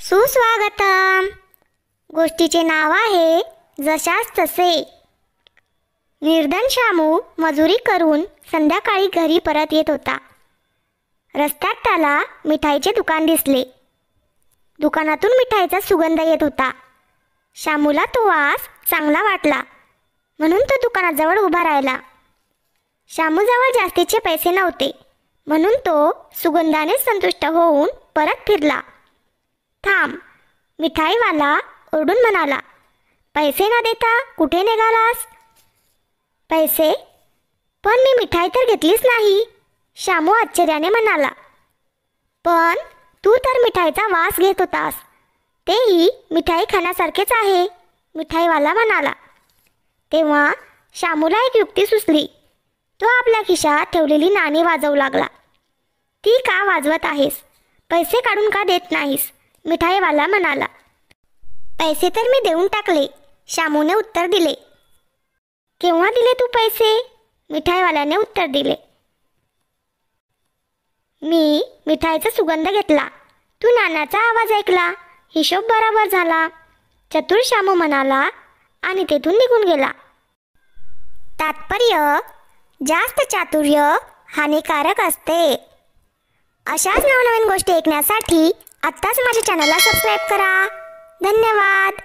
सुस्वागतम. गोष्टीचे नाव आहे जशास तसे. निर्धन शामू मजुरी करून संध्याकाळी घरी परत येत होता. रस्त्यात त्याला मिठाईचे दुकान दिसले. दुकानातून मिठाईचा सुगंध येत होता. शामूला तो वास चांगला वाटला म्हणून तो दुकानाजवळ उभा राहिला. शामूजवळ जास्तीचे पैसे नव्हते म्हणून तो सुगंधाने संतुष्ट होऊन परत फिरला. थांब, मिठाईवाला ओरडून म्हणाला. पैसे न देता कुठे निघालास? पैसे? पण मी मिठाई तर घेतलीच नाही, शामू आश्चर्याने म्हणाला. पण तू तर मिठाईचा वास घेत होतास, तेही मिठाई खाण्यासारखेच आहे, मिठाईवाला म्हणाला. तेव्हा शामूला एक युक्ती सुचली. तो आपल्या खिशात ठेवलेली नाणी वाजवू लागला. ती का वाजवत आहेस? पैसे काढून का देत नाहीस? मिठाईवाला म्हणाला. पैसे तर मी देऊन टाकले, शामूने उत्तर दिले. केव्हा दिले तू पैसे? मिठाईवाल्याने उत्तर दिले. मी मिठाईचा सुगंध घेतला, तू नाण्याचा आवाज ऐकला, हिशोब बरोबर झाला, चतुर शामू म्हणाला आणि तेथून निघून गेला. तात्पर्य: जास्त चातुर्य हानिकारक असते. अशाच नवनवीन गोष्टी ऐकण्यासाठी आत्ताच माझ्या चॅनलला सबस्क्राईब करा. धन्यवाद.